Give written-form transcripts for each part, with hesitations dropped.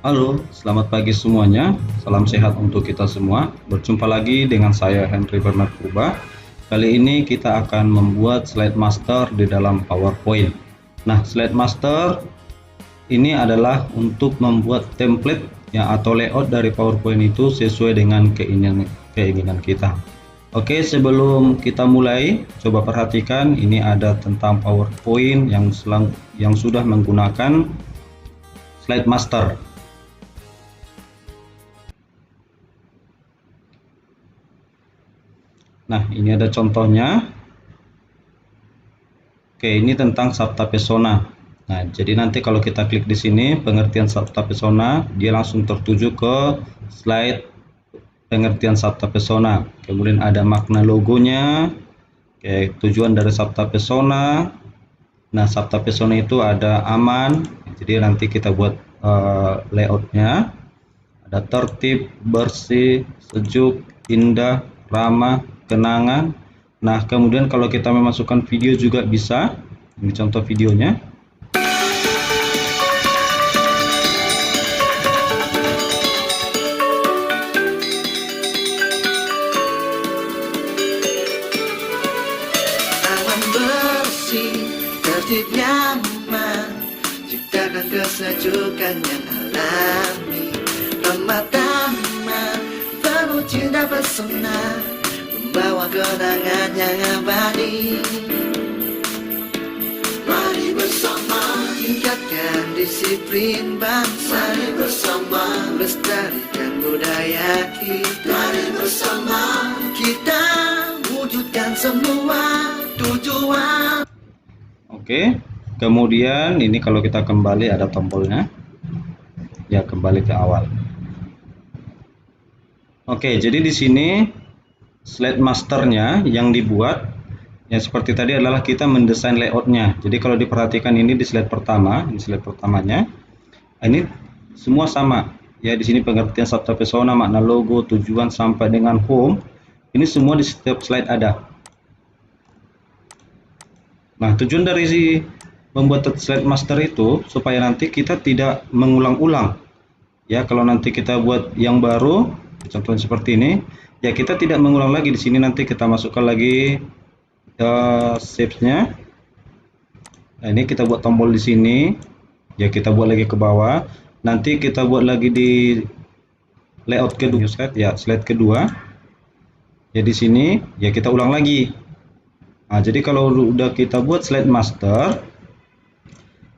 Halo, selamat pagi semuanya. Salam sehat untuk kita semua. Berjumpa lagi dengan saya Henry Bernard Purba. Kali ini kita akan membuat slide master di dalam PowerPoint. Nah, slide master ini adalah untuk membuat template ya atau layout dari PowerPoint itu sesuai dengan keinginan kita. Oke, sebelum kita mulai, coba perhatikan ini ada tentang PowerPoint yang sudah menggunakan slide master. Nah, ini ada contohnya. Oke, ini tentang Sabta Pesona. Nah, jadi nanti kalau kita klik di sini, pengertian Sabta Pesona, dia langsung tertuju ke slide pengertian Sabta Pesona. Kemudian ada makna logonya, oke, tujuan dari Sabta Pesona. Nah, Sabta Pesona itu ada aman, jadi nanti kita buat layoutnya. Ada tertib, bersih, sejuk, indah, ramah, kenangan. Nah, kemudian kalau kita memasukkan video juga bisa. Ini contoh videonya. Aman, bersih, tertib, nyaman, ciptakan kesejukan yang alami, ramah tamah, penuh cinta pesona, membawa kenangan yang abadi. Mari bersama tingkatkan disiplin bangsa. Mari bersama lestarikan budaya kita. Mari bersama kita wujudkan semua tujuan. Oke, kemudian ini kalau kita kembali ada tombolnya. Ya, kembali ke awal. Oke, jadi di sini slide masternya yang dibuat ya seperti tadi adalah kita mendesain layoutnya. Jadi kalau diperhatikan ini di slide pertama, di slide pertamanya, ini semua sama. Ya, di sini pengertian Sabta Pesona, makna logo, tujuan sampai dengan home. Ini semua di setiap slide ada. Nah, tujuan dari membuat slide master itu supaya nanti kita tidak mengulang-ulang. Ya, kalau nanti kita buat yang baru, contohnya seperti ini, ya kita tidak mengulang lagi. Di sini nanti kita masukkan lagi shapes-nya. Nah, ini kita buat tombol di sini. Ya, kita buat lagi ke bawah. Nanti kita buat lagi di layout kedua slide, ya slide kedua. Ya di sini, ya kita ulang lagi. Nah, jadi kalau udah kita buat slide master,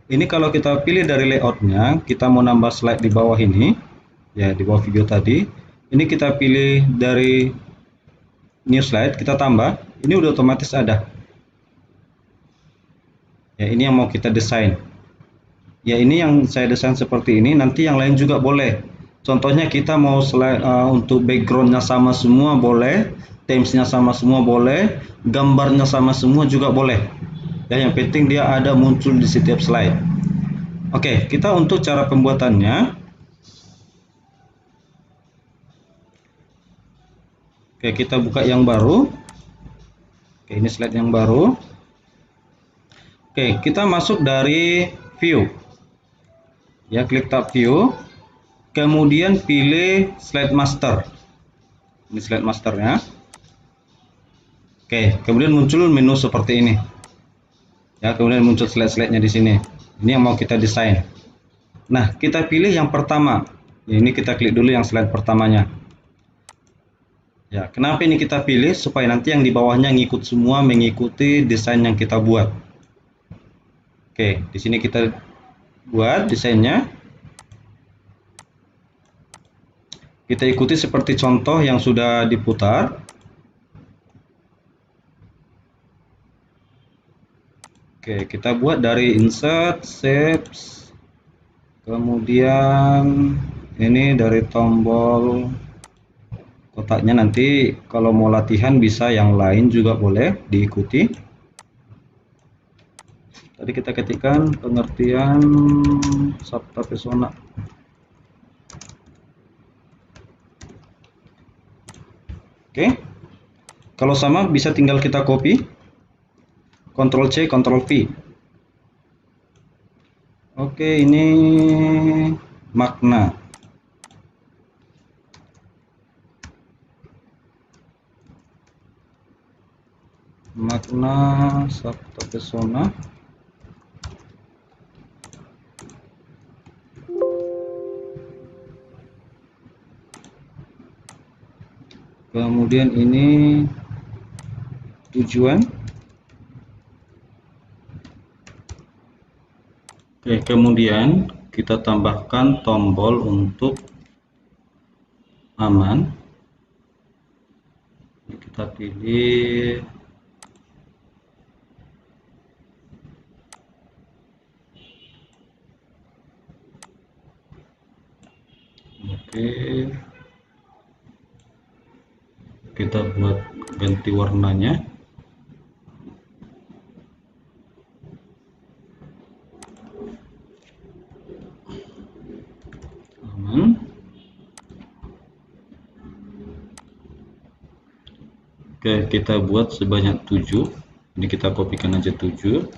ini kalau kita pilih dari layoutnya, kita mau nambah slide di bawah ini, ya di bawah video tadi, ini kita pilih dari new slide, kita tambah, ini udah otomatis ada. Ya, ini yang mau kita desain. Ya, ini yang saya desain seperti ini, nanti yang lain juga boleh. Contohnya kita mau slide untuk backgroundnya sama semua boleh, themesnya sama semua boleh, gambarnya sama semua juga boleh. Ya, yang penting dia ada muncul di setiap slide. Oke, kita untuk cara pembuatannya. Oke, kita buka yang baru. Oke, ini slide yang baru. Oke, kita masuk dari view. Ya, klik tab view. Kemudian pilih slide master. Ini slide masternya. Oke, kemudian muncul menu seperti ini. Ya, kemudian muncul slide-slide-nya di sini. Ini yang mau kita desain. Nah, kita pilih yang pertama. Ya, ini kita klik dulu yang slide pertamanya. Ya, kenapa ini kita pilih? Supaya nanti yang di bawahnya ngikut semua mengikuti desain yang kita buat. Oke, di sini kita buat desainnya. Kita ikuti seperti contoh yang sudah diputar. Oke, kita buat dari insert, shapes, kemudian ini dari tombol kotaknya. Nanti kalau mau latihan bisa yang lain juga boleh diikuti. Tadi kita ketikkan pengertian Sabta Pesona. Oke, kalau sama bisa tinggal kita copy, Ctrl C, Ctrl V. Oke, ini makna. Makna Sabta Pesona. Kemudian ini tujuan. Oke, kemudian kita tambahkan tombol untuk aman. Kita pilih oke, kita buat ganti warnanya. Aman. Oke, kita buat sebanyak 7. Ini kita kopikan aja 7.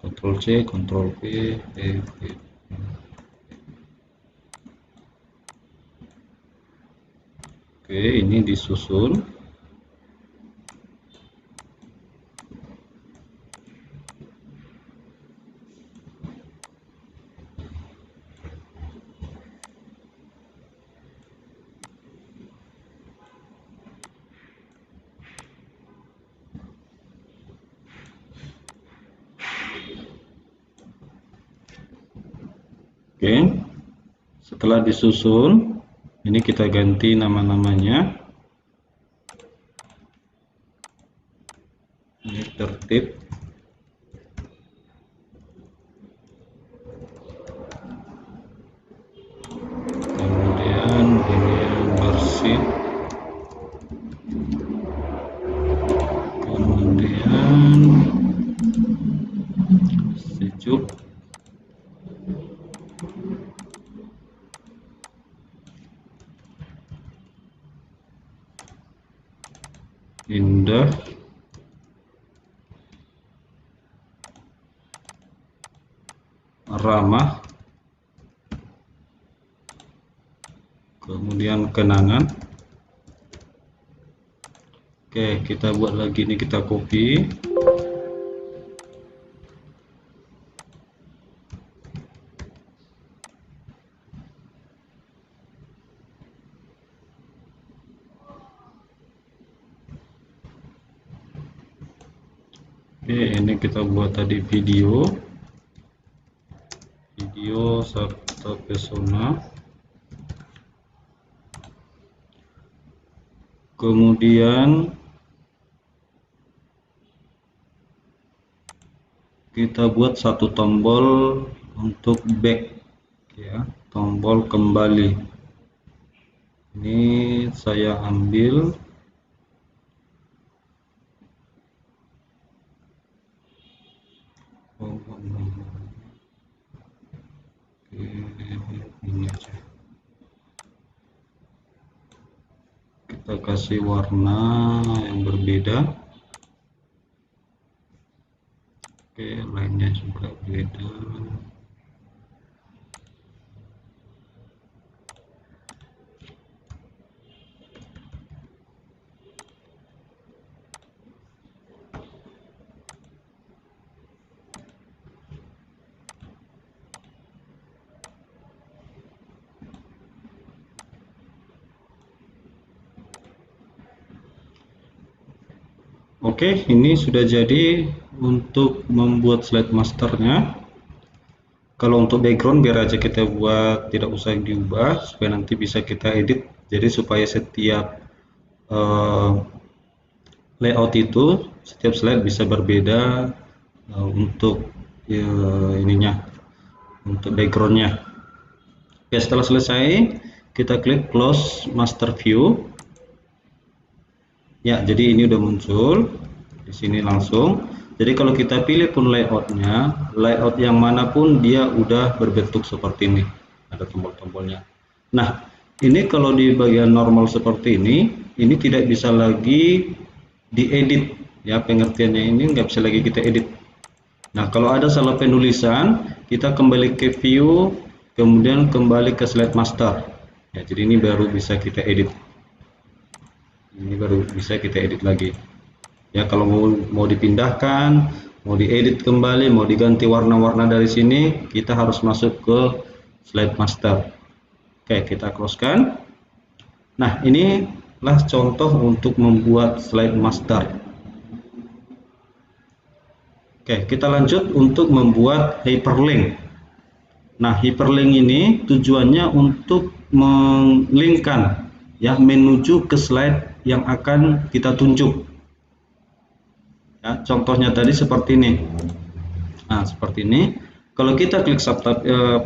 Ctrl C, Ctrl V, V. Oke, ini disusun. Oke, setelah disusun, ini kita ganti nama-namanya. Ini tertib. Kemudian ini bersih. Kemudian sejuk. Indah, ramah, kemudian kenangan. Oke, kita buat lagi, ini kita copy. Oke, ini kita buat tadi video Sabta Pesona. Kemudian kita buat satu tombol untuk back, ya, tombol kembali. Ini saya ambil ini aja. Kita kasih warna yang berbeda. Oke, lainnya juga beda. Oke, ini sudah jadi untuk membuat slide masternya. Kalau untuk background biar aja kita buat, tidak usah diubah supaya nanti bisa kita edit. Jadi supaya setiap layout itu, setiap slide bisa berbeda untuk ininya, untuk backgroundnya. Oke, setelah selesai kita klik close master view. Ya, jadi ini udah muncul di sini langsung. Jadi kalau kita pilih pun layoutnya, layout yang manapun dia udah berbentuk seperti ini, ada tombol-tombolnya. Nah, ini kalau di bagian normal seperti ini tidak bisa lagi diedit, ya, pengertiannya ini nggak bisa lagi kita edit. Nah, kalau ada salah penulisan, kita kembali ke view kemudian kembali ke slide master. Ya, jadi ini baru bisa kita edit. Ini baru bisa kita edit lagi. Ya, kalau mau dipindahkan, mau diedit kembali, mau diganti warna-warna dari sini, kita harus masuk ke slide master. Oke, kita close-kan. Nah, inilah contoh untuk membuat slide master. Oke, kita lanjut untuk membuat hyperlink. Nah, hyperlink ini tujuannya untuk menglinkkan ya menuju ke slide yang akan kita tunjuk. Ya, contohnya tadi seperti ini. Nah, seperti ini. Kalau kita klik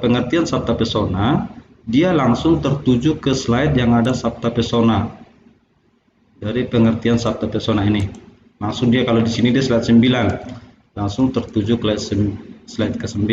pengertian Sabta Pesona, dia langsung tertuju ke slide yang ada Sabta Pesona. Dari pengertian Sabta Pesona ini. Langsung dia kalau di sini dia slide 9. Langsung tertuju ke slide ke-9.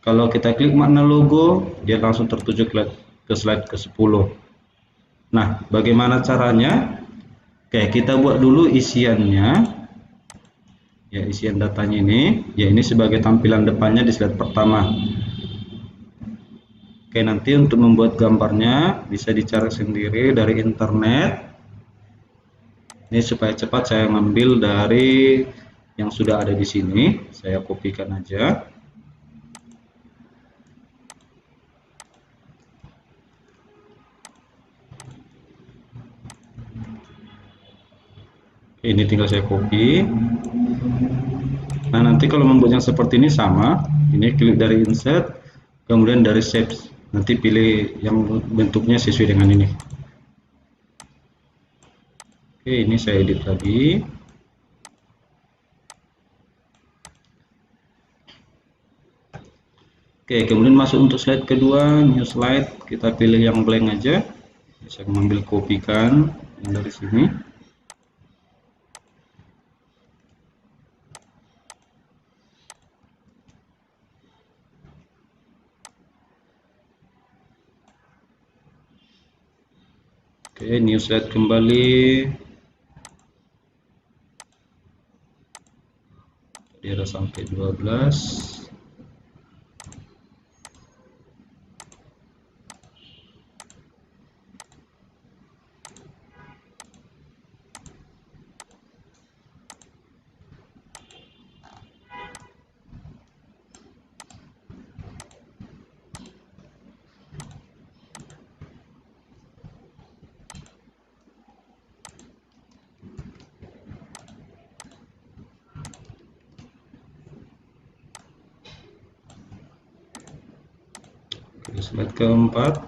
Kalau kita klik makna logo, dia langsung tertuju ke slide ke-10. Nah, bagaimana caranya? Oke, kita buat dulu isiannya. Ya, isian datanya ini. Ya, ini sebagai tampilan depannya di slide pertama. Oke, nanti untuk membuat gambarnya bisa dicari sendiri dari internet. Ini supaya cepat saya ngambil dari yang sudah ada di sini, saya kopikan aja. Ini tinggal saya copy. Nah, nanti kalau membuat yang seperti ini sama, ini klik dari insert, kemudian dari shape, nanti pilih yang bentuknya sesuai dengan ini. Oke, ini saya edit lagi. Oke, kemudian masuk untuk slide kedua, new slide, kita pilih yang blank aja. Saya mengambil kopikan yang dari sini. Oke, new slide kembali. Tadi ada sampai 12. Slide keempat.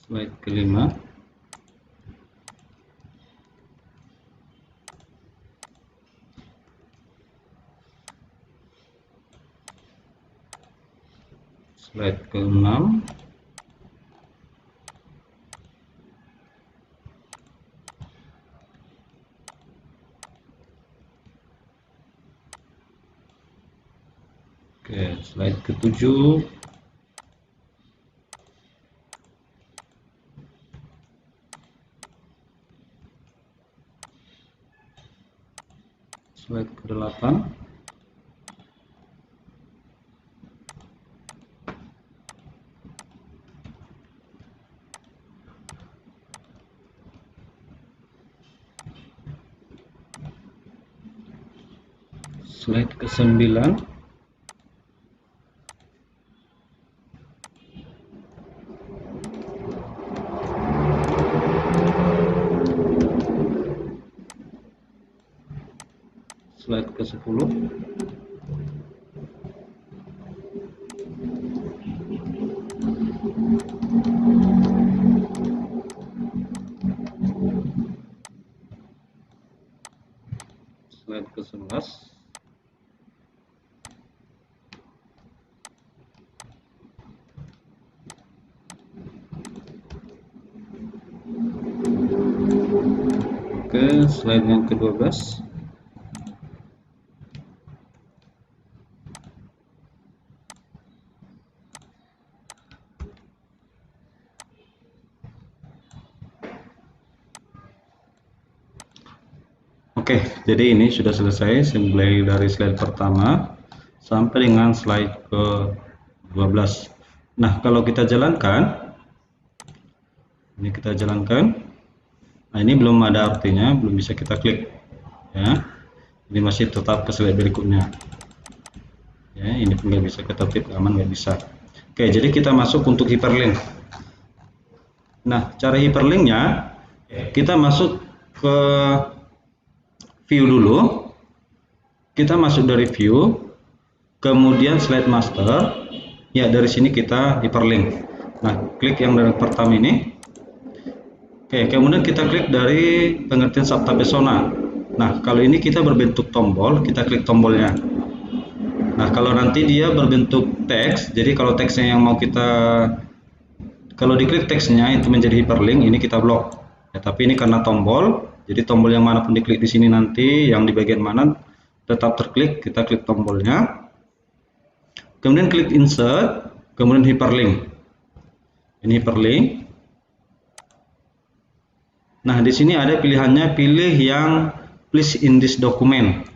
Slide kelima. Slide ke-6. Oke, slide ke-7. Slide ke-8. Slide ke-9. Slide ke-10. Slide ke-11. Oke, slide yang ke-12. Oke, jadi ini sudah selesai mulai dari slide pertama sampai dengan slide ke 12. Nah, kalau kita jalankan, ini kita jalankan. Nah, ini belum ada artinya, belum bisa kita klik. Ya, ini masih tetap ke slide berikutnya. Ya, ini pun nggak bisa kita tip aman, nggak bisa. Oke, jadi kita masuk untuk hyperlink. Nah, cara hyperlinknya kita masuk ke view dulu. Kita masuk dari view, kemudian slide master. Ya, dari sini kita hyperlink. Nah, klik yang dari pertama ini. Oke, kemudian kita klik dari pengertian sabta pesona. Nah, kalau ini kita berbentuk tombol, kita klik tombolnya. Nah, kalau nanti dia berbentuk teks, jadi kalau teksnya yang mau kita, kalau diklik teksnya itu menjadi hyperlink, ini kita blok. Ya, tapi ini karena tombol, jadi tombol yang manapun diklik di sini nanti, yang di bagian mana tetap terklik, kita klik tombolnya. Kemudian klik insert, kemudian hyperlink. Ini hyperlink. Nah, di sini ada pilihannya, pilih yang please in this document.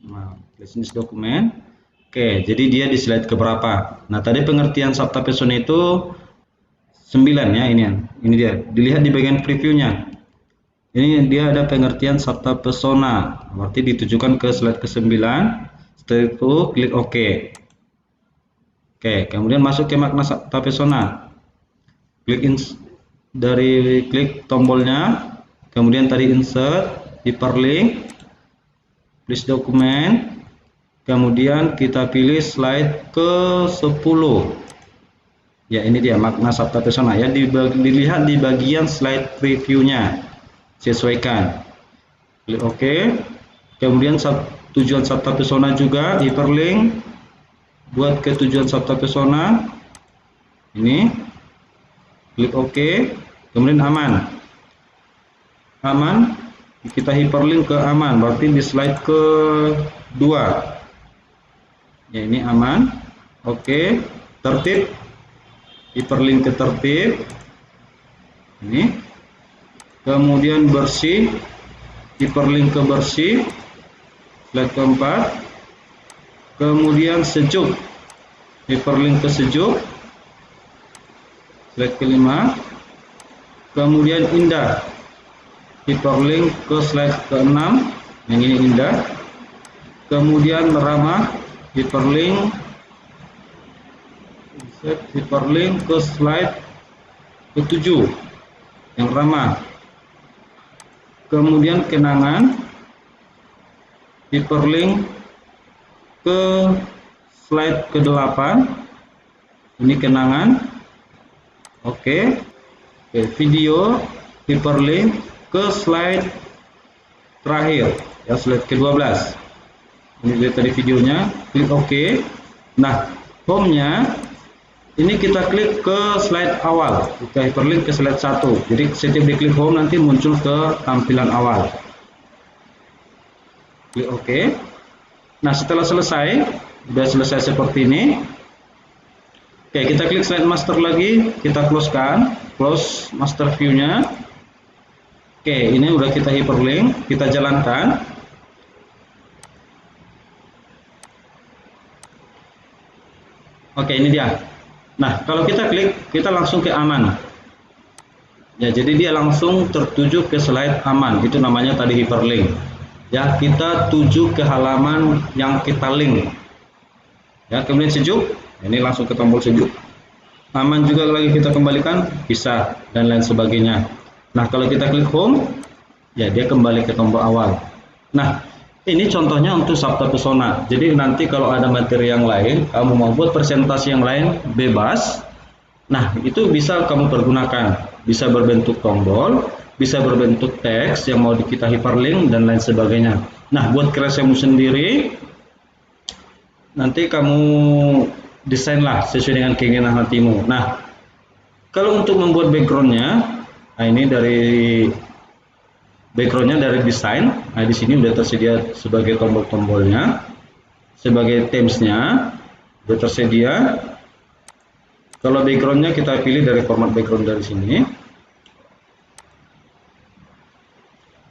Nah, please in this document. Oke, jadi dia di slide keberapa? Nah, tadi pengertian sabta pesona itu 9 ya, ini dia. Dilihat di bagian previewnya. Ini dia ada pengertian sabta pesona. Berarti ditujukan ke slide ke-9. Setelah itu klik OK. Oke, kemudian masuk ke makna sabta pesona. Klik tombolnya, kemudian tadi insert, hyperlink, please document, kemudian kita pilih slide ke-10. Ya, ini dia makna sabta pesona ya, dilihat di bagian slide previewnya. Sesuaikan. Klik OK. Kemudian tujuan sabta pesona juga hyperlink. Buat ke tujuan sabta pesona. Ini. Klik OK. Kemudian aman. Aman. Kita hyperlink ke aman. Berarti di slide ke-2. Ya, ini aman. OK. Tertib. Hyperlink ke tertib. Ini. Kemudian bersih. Hyperlink ke bersih. Slide ke-4. Kemudian sejuk, hyperlink ke sejuk, slide ke-5. Kemudian indah, hyperlink ke slide ke-6, yang ini indah. Kemudian ramah, hyperlink ke slide ke-7, yang ramah. Kemudian kenangan, hyperlink ke slide ke-8, ini kenangan. Oke. Video, hyperlink ke slide terakhir ya, slide ke-12. Ini dia tadi videonya. Klik OK. Nah, home-nya ini kita klik ke slide awal, kita hyperlink ke slide 1. Jadi setiap diklik home nanti muncul ke tampilan awal. Klik OK. Nah, setelah selesai, sudah selesai seperti ini. Oke, kita klik slide master lagi, kita close master view-nya. Oke, ini udah kita hyperlink, kita jalankan. Oke, ini dia. Nah, kalau kita klik, kita langsung ke aman. Ya, jadi dia langsung tertuju ke slide aman. Itu namanya tadi hyperlink. Ya, kita tuju ke halaman yang kita link. Ya, kemudian sejuk, ini langsung ke tombol sejuk. Aman juga lagi kita kembalikan, bisa, dan lain sebagainya. Nah, kalau kita klik home, ya dia kembali ke tombol awal. Nah, ini contohnya untuk sabta pesona. Jadi nanti kalau ada materi yang lain, kamu mau buat presentasi yang lain, bebas. Nah, itu bisa kamu pergunakan. Bisa berbentuk tombol, bisa berbentuk teks yang mau kita hyperlink dan lain sebagainya. Nah, buat kreasimu sendiri, nanti kamu desainlah sesuai dengan keinginan hatimu. Nah, kalau untuk membuat backgroundnya, nah ini dari backgroundnya dari desain. Nah, di sini udah tersedia sebagai tombol-tombolnya, sebagai themesnya udah tersedia. Kalau backgroundnya kita pilih dari format background dari sini.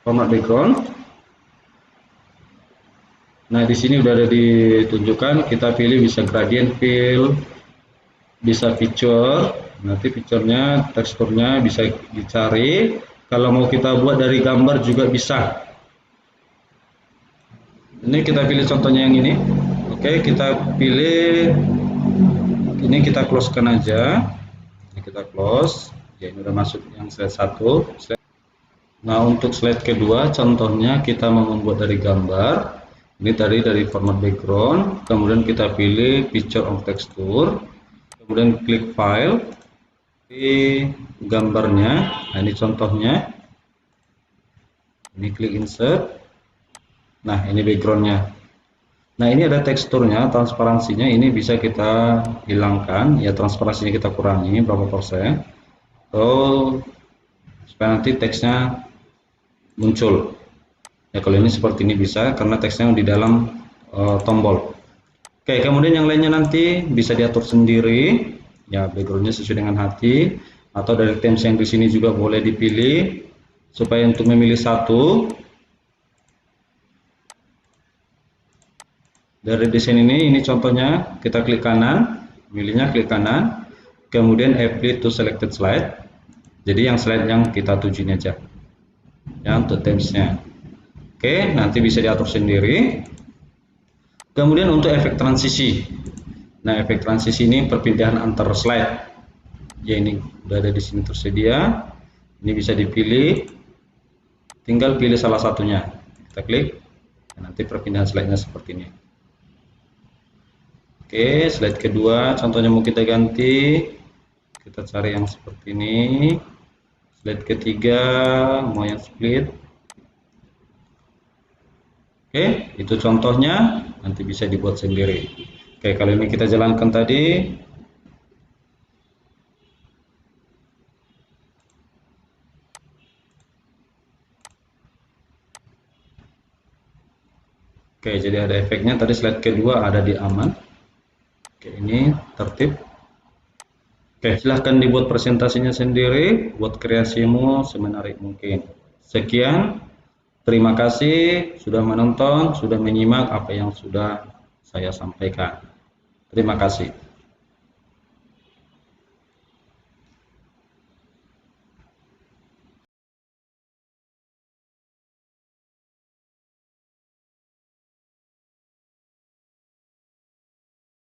Format background. Nah, di sini udah ada ditunjukkan, kita pilih bisa gradient fill, bisa picture. Nanti picture-nya, teksturnya bisa dicari. Kalau mau kita buat dari gambar juga bisa. Ini kita pilih contohnya yang ini. Oke, kita pilih ini, kita close-kan aja. Ini kita close. Ya, ini udah masuk yang slide 1. Nah, untuk slide kedua contohnya kita mau membuat dari gambar. Ini tadi dari format background, kemudian kita pilih picture of texture, kemudian klik file, di gambarnya. Nah, ini contohnya. Ini klik insert. Nah, ini backgroundnya. Nah, ini ada teksturnya, transparansinya ini bisa kita hilangkan, ya transparansinya kita kurangi berapa persen, supaya nanti teksnya muncul. Ya, kalau ini seperti ini bisa, karena teksnya di dalam tombol. Oke, kemudian yang lainnya nanti bisa diatur sendiri, ya backgroundnya sesuai dengan hati, atau dari themes yang di sini juga boleh dipilih, supaya untuk memilih satu. Dari desain ini contohnya, kita klik kanan, milihnya klik kanan, kemudian apply to selected slide. Jadi yang slide yang kita tuju ini aja, ya untuk themesnya. Oke, nanti bisa diatur sendiri. Kemudian untuk efek transisi. Nah, efek transisi ini perpindahan antar slide. Ya, ini udah ada di sini tersedia. Ini bisa dipilih. Tinggal pilih salah satunya. Kita klik. Nanti perpindahan slide-nya seperti ini. Oke, slide kedua contohnya mau kita ganti, kita cari yang seperti ini. Slide ketiga mau yang split. Oke, itu contohnya, nanti bisa dibuat sendiri. Oke, kalau ini kita jalankan tadi. Oke, jadi ada efeknya tadi. Slide kedua ada di aman. Oke, ini tertib. Oke, silahkan dibuat presentasinya sendiri, buat kreasimu semenarik mungkin. Sekian, terima kasih sudah menonton, sudah menyimak apa yang sudah saya sampaikan. Terima kasih.